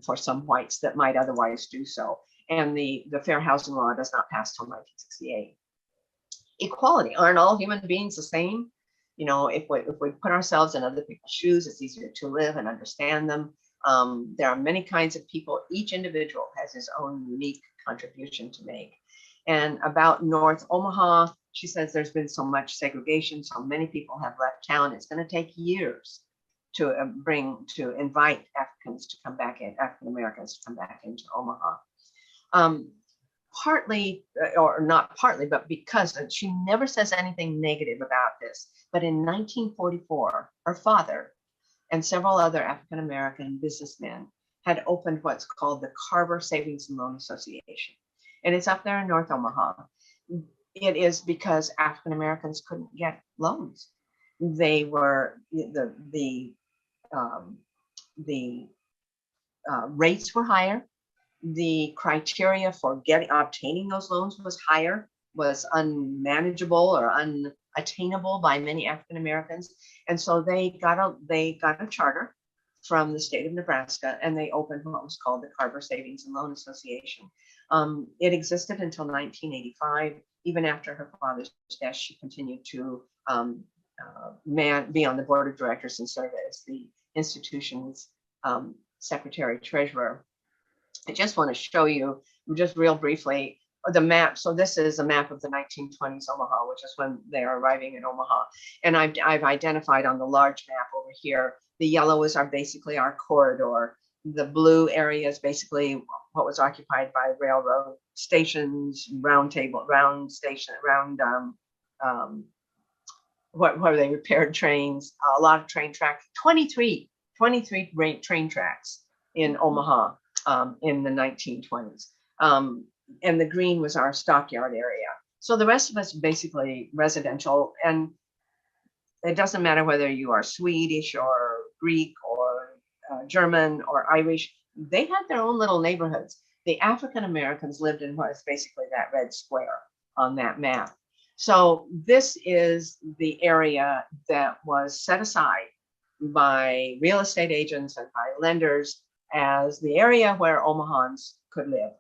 B: for some whites that might otherwise do so. And the fair housing law does not pass till 1968. Equality. Aren't all human beings the same? You know, if we put ourselves in other people's shoes, it's easier to live and understand them. There are many kinds of people. Each individual has his own unique contribution to make. And about North Omaha, she says there's been so much segregation, so many people have left town. It's going to take years to invite Africans to come back in, African Americans to come back into Omaha. Partly, or not partly, but because, and she never says anything negative about this, but in 1944, her father and several other African American businessmen had opened what's called the Carver Savings and Loan Association. And it's up there in North Omaha. It is because African Americans couldn't get loans. They were, the rates were higher. The criteria for obtaining those loans was higher, was unmanageable or unattainable by many African Americans. And so they got a charter from the state of Nebraska, and they opened what was called the Carver Savings and Loan Association. It existed until 1985. Even after her father's death, she continued to be on the board of directors and serve as the institution's secretary treasurer. I just want to show you just real briefly the map. So this is a map of the 1920s Omaha, which is when they are arriving in Omaha. And I've identified on the large map over here, the yellow is basically our corridor. The blue area is basically what was occupied by railroad stations, where they repaired trains, a lot of train tracks, 23 train tracks in Omaha in the 1920s. And the green was our stockyard area. So the rest of us basically residential, and it doesn't matter whether you are Swedish or Greek or German or Irish, they had their own little neighborhoods. The African Americans lived in what is basically that red square on that map. So this is the area that was set aside by real estate agents and by lenders as the area where Omahans could live.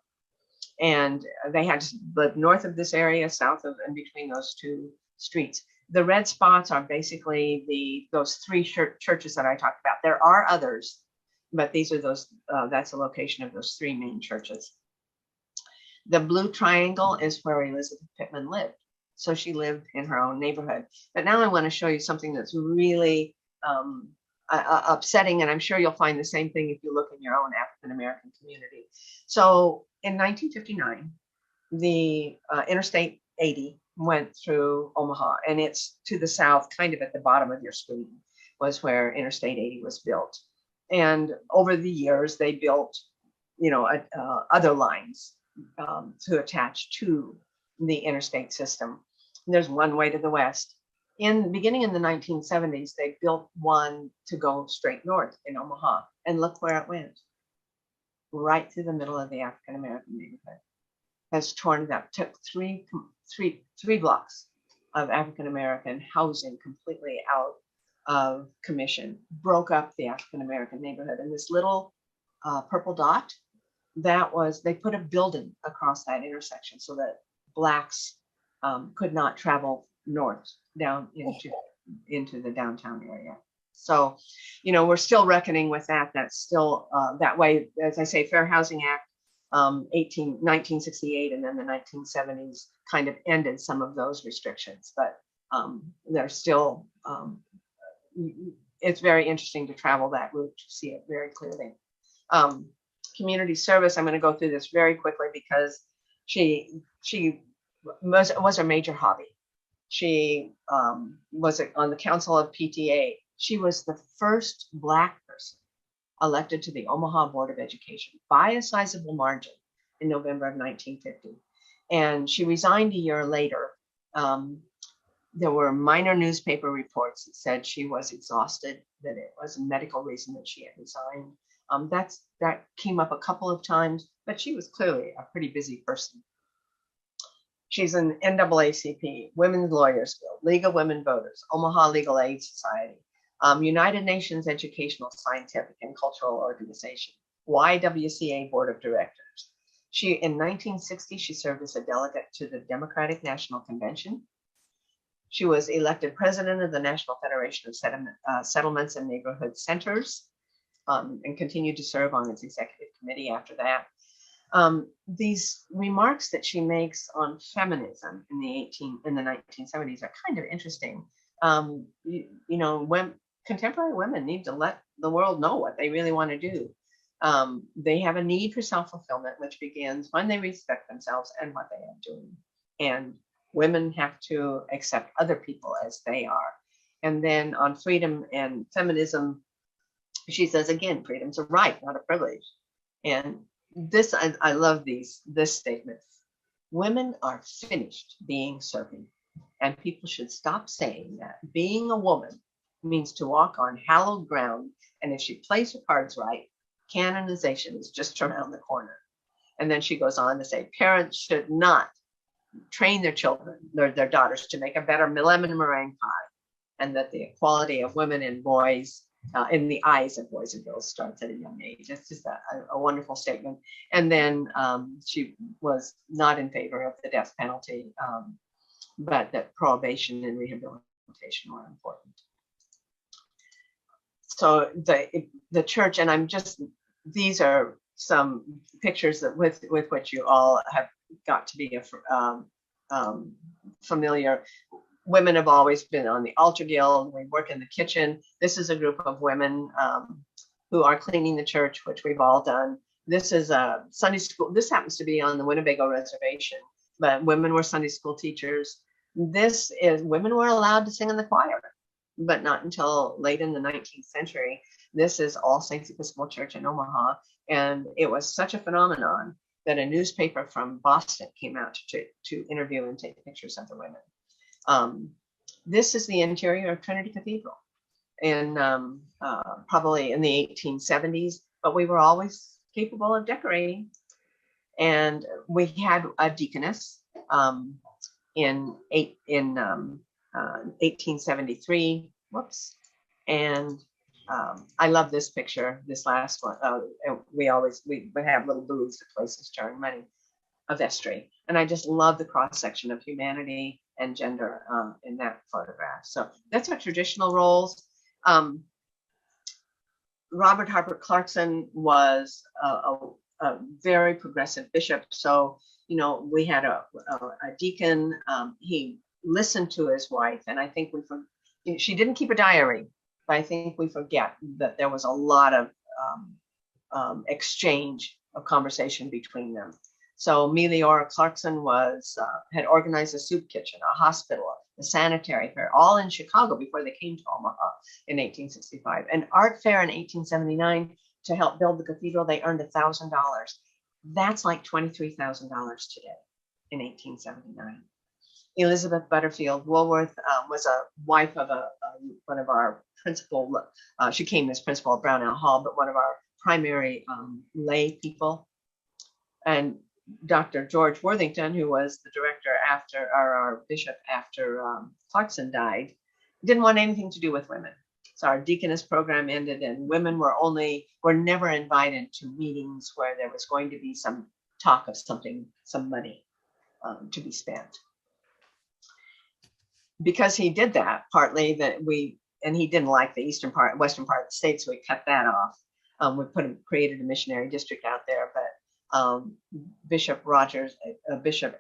B: And they had to live north of this area, south of, and between those two streets. The red spots are basically those three churches that I talked about. There are others, but these are those, that's the location of those three main churches. The blue triangle is where Elizabeth Pittman lived. So she lived in her own neighborhood. But now I want to show you something that's really upsetting, and I'm sure you'll find the same thing if you look in your own African American community. So in 1959, the Interstate 80 went through Omaha, and it's to the south, kind of at the bottom of your screen, was where Interstate 80 was built. And over the years, they built, other lines to attach to the interstate system. And there's one way to the west. Beginning in the 1970s, they built one to go straight north in Omaha, and look where it went. Right through the middle of the African American neighborhood. Has torn it up, took three blocks of African American housing completely out of commission, broke up the African American neighborhood. And this little purple dot, they put a building across that intersection so that blacks could not travel north down into the downtown area. So, we're still reckoning with that. That's still that way. As I say, Fair Housing Act 1968, and then the 1970s kind of ended some of those restrictions, but they're still, it's very interesting to travel that route to see it very clearly. Community service, I'm going to go through this very quickly because she was her major hobby. She was on the council of PTA. She was the first Black person elected to the Omaha Board of Education by a sizable margin in November of 1950. And she resigned a year later There were minor newspaper reports that said she was exhausted, that it was a medical reason that she had resigned. That came up a couple of times, but she was clearly a pretty busy person. She's an NAACP, Women's Lawyers Guild, League of Women Voters, Omaha Legal Aid Society, United Nations Educational, Scientific, and Cultural Organization, YWCA Board of Directors. In 1960, she served as a delegate to the Democratic National Convention. She was elected president of the National Federation of Settlements and Neighborhood Centers, and continued to serve on its executive committee after that. These remarks that she makes on feminism in the 1970s are kind of interesting. When contemporary women need to let the world know what they really want to do. They have a need for self-fulfillment, which begins when they respect themselves and what they are doing. And women have to accept other people as they are. And then on freedom and feminism, she says, again, freedom's a right, not a privilege. And this, I love this statement. Women are finished being serving, and people should stop saying that. Being a woman means to walk on hallowed ground, and if she plays her cards right, canonization is just around the corner. And then she goes on to say, parents should not train their children, their daughters, to make a better lemon meringue pie, and that the equality of women and boys in the eyes of boys and girls starts at a young age. It's just a wonderful statement. And then she was not in favor of the death penalty, but that probation and rehabilitation were important. So the church, and these are some pictures that with which you all have got to be familiar. Women have always been on the altar guild. We work in the kitchen. This is a group of women who are cleaning the church, which we've all done. This is a Sunday school. This happens to be on the Winnebago Reservation, but women were Sunday school teachers. Women were allowed to sing in the choir, but not until late in the 19th century. This is All Saints Episcopal Church in Omaha. And it was such a phenomenon that a newspaper from Boston came out to interview and take pictures of the women. This is the interior of Trinity Cathedral in probably in the 1870s, but we were always capable of decorating. And we had a deaconess in 1873. Whoops. And I love this picture, this last one. We would have little booths at places during money, a vestry. And I just love the cross section of humanity and gender in that photograph. So that's our traditional roles. Robert Harper Clarkson was a very progressive bishop. So, we had a deacon. He listened to his wife, and I think she didn't keep a diary, but I think we forget that there was a lot of exchange of conversation between them. So Meliora Clarkson had organized a soup kitchen, a hospital, a sanitary fair, all in Chicago before they came to Omaha in 1865. An art fair in 1879 to help build the cathedral. They earned $1,000. That's like $23,000 today in 1879. Elizabeth Butterfield Woolworth was a wife of one of our principal. She came as principal of Brownell Hall, but one of our primary lay people. And Dr. George Worthington, who was the director our bishop after Clarkson died, didn't want anything to do with women. So our deaconess program ended, and women were never invited to meetings where there was going to be some talk of some money to be spent. Because he did that, partly and he didn't like the western part of the state, so we cut that off. We created a missionary district out there, but Bishop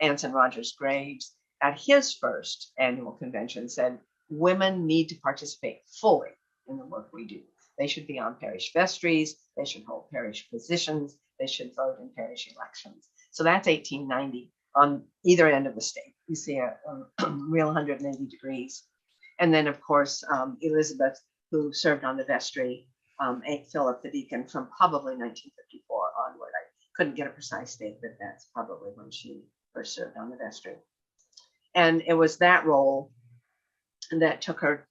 B: Anson Rogers Graves at his first annual convention said women need to participate fully in the work we do. They should be on parish vestries, they should hold parish positions, they should vote in parish elections. So that's 1890 on either end of the state. You see a real 180 degrees. And then of course, Elizabeth, who served on the vestry, Philip the deacon from probably 1954 onward. I couldn't get a precise date, but that's probably when she first served on the vestry. And it was that role that took her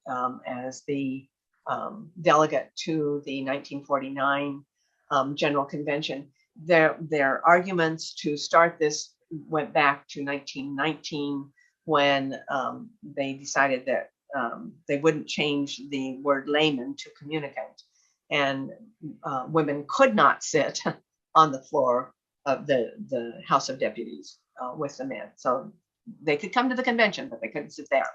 B: as the delegate to the 1949 General Convention. Their arguments to start this went back to 1919 when they decided that they wouldn't change the word layman to communicant, and women could not sit on the floor of the House of Deputies with the men. So they could come to the convention, but they couldn't sit there.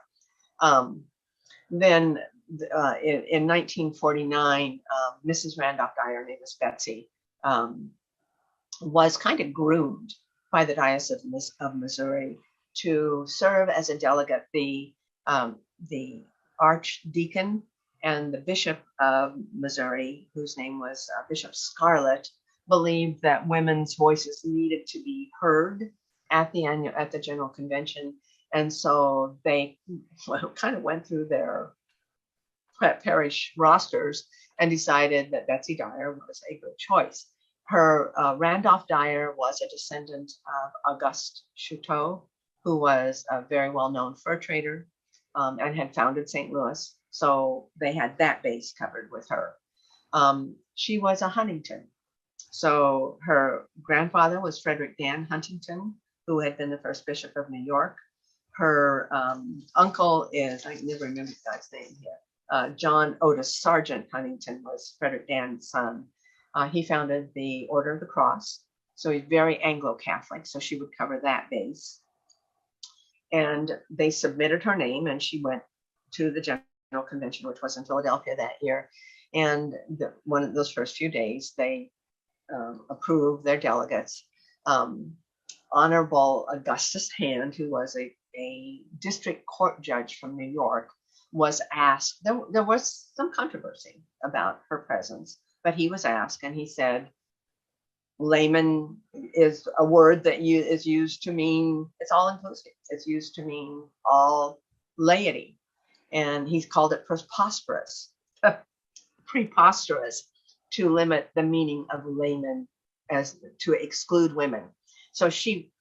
B: Then in 1949, Mrs. Randolph Dyer, name was Betsy, was kind of groomed by the Diocese of Missouri to serve as a delegate. The Archdeacon and the Bishop of Missouri, whose name was Bishop Scarlett, believed that women's voices needed to be heard at the General Convention, and so they kind of went through their parish rosters and decided that Betsy Dyer was a good choice. Her Randolph Dyer was a descendant of Auguste Chouteau, who was a very well-known fur trader and had founded St. Louis. So they had that base covered with her. She was a Huntington. So her grandfather was Frederick Dan Huntington, who had been the first bishop of New York. Her uncle is, I never remember the guy's name here, John Otis Sargent Huntington was Frederick Dan's son. He founded the Order of the Cross. So he's very Anglo-Catholic. So she would cover that base. And they submitted her name, and she went to the General Convention, which was in Philadelphia that year. And one of those first few days, they approved their delegates. Honorable Augustus Hand, who was a district court judge from New York, was asked. There was some controversy about her presence, but he was asked, and he said, layman is a word that is used to mean, it's all inclusive. It's used to mean all laity. And he's called it preposterous to limit the meaning of layman as to exclude women. So she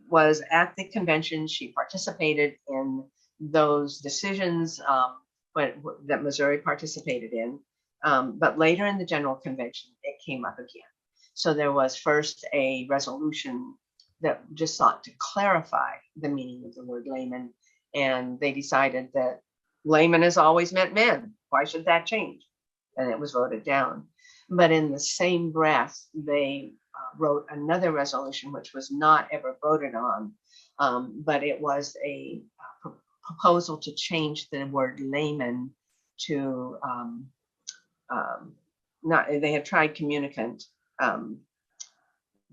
B: was at the convention. She participated in those decisions that Missouri participated in. But later in the General Convention, it came up again. So there was first a resolution that just sought to clarify the meaning of the word layman. And they decided that layman has always meant men. Why should that change? And it was voted down. But in the same breath, they wrote another resolution, which was not ever voted on. But it was a proposal to change the word layman to they had tried communicant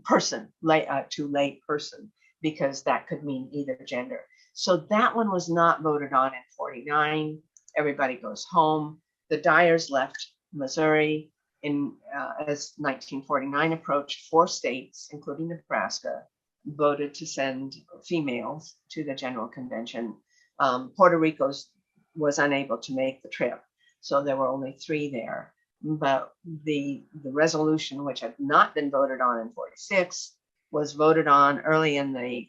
B: person, to lay person, because that could mean either gender. So that one was not voted on in 49. Everybody goes home. The Dyers left Missouri as 1949 approached. 4 states, including Nebraska, voted to send females to the General Convention. Puerto Rico was unable to make the trip, so there were only 3 there. But the resolution, which had not been voted on in 46, was voted on early in the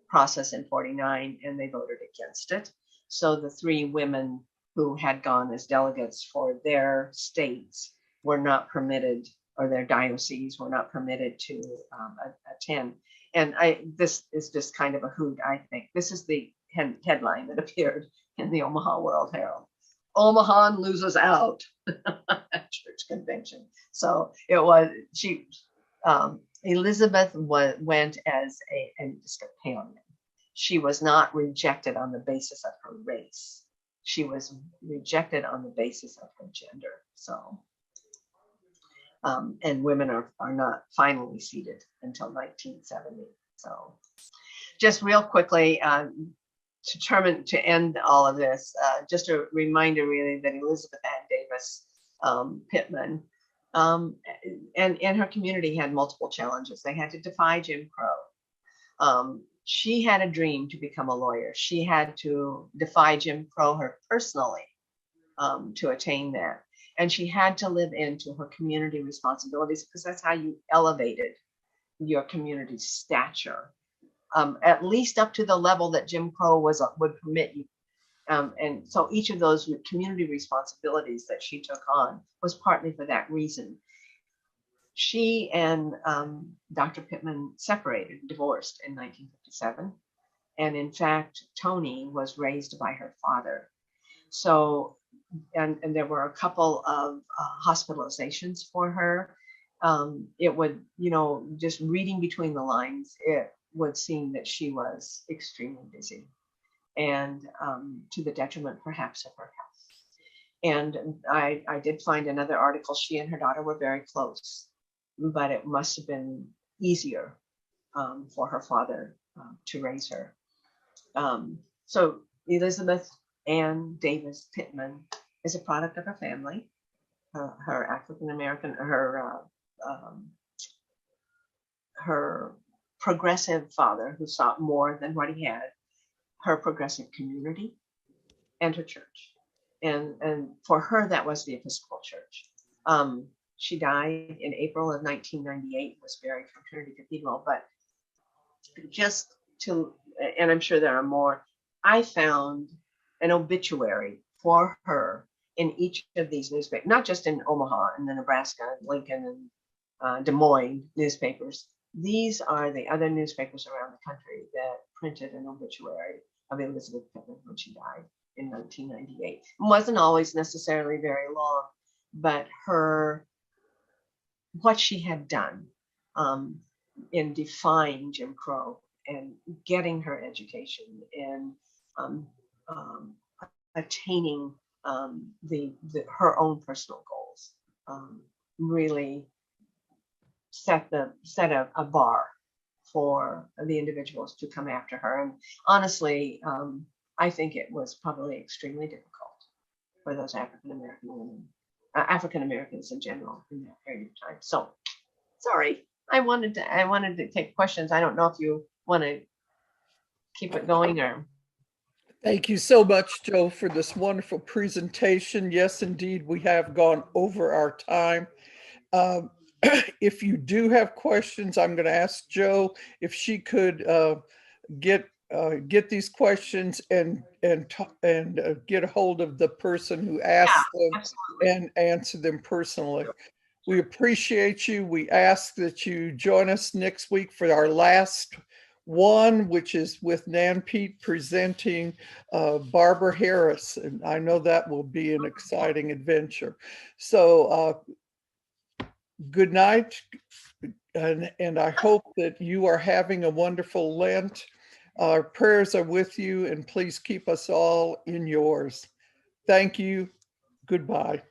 B: process in 49, and they voted against it. So the 3 women who had gone as delegates for their states were not permitted, or their dioceses were not permitted to attend. And this is just kind of a hoot, I think. This is the headline that appeared in the Omaha World Herald. Omaha loses out at church convention. So it was, Elizabeth went as an Episcopalian. She was not rejected on the basis of her race. She was rejected on the basis of her gender. So, and women are not finally seated until 1970. So just real quickly, to end all of this, just a reminder really that Elizabeth Ann Davis Pittman and her community had multiple challenges. They had to defy Jim Crow. She had a dream to become a lawyer. She had to defy Jim Crow her personally to attain that. And she had to live into her community responsibilities, because that's how you elevated your community's stature. At least up to the level that Jim Crow would permit you And so each of those community responsibilities that she took on was partly for that reason. She and Dr. Pittman separated, divorced in 1957. And in fact, Toni was raised by her father. So, and there were a couple of hospitalizations for her. It would, just reading between the lines, it would seem that she was extremely busy and to the detriment perhaps of her health. And I did find another article. She and her daughter were very close, but it must have been easier for her father to raise her. So Elizabeth Ann Davis Pittman is a product of her family. Her African American, her progressive father, who sought more than what he had, her progressive community, and her church. And for her, that was the Episcopal Church. She died in April of 1998, was buried from Trinity Cathedral. But just to, and I'm sure there are more, I found an obituary for her in each of these newspapers, not just in Omaha and the Nebraska, Lincoln, and Des Moines newspapers. These are the other newspapers around the country that printed an obituary of Elizabeth Pittman when she died in 1998. It wasn't always necessarily very long, but what she had done in defying Jim Crow and getting her education and attaining her own personal goals really set a bar for the individuals to come after her. And honestly, I think it was probably extremely difficult for those African American women, African Americans in general, in that period of time. So, sorry, I wanted to take questions. I don't know if you want to keep it going or.
A: Thank you so much, Joe, for this wonderful presentation. Yes, indeed, we have gone over our time. If you do have questions, I'm going to ask Joe if she could get these questions and get a hold of the person who asked them
B: Absolutely.
A: and answer them personally. We appreciate you. We ask that you join us next week for our last one, which is with Nan Pete presenting Barbara Harris. And I know that will be an exciting adventure. So good night. And I hope that you are having a wonderful Lent. Our prayers are with you, and please keep us all in yours. Thank you. Goodbye.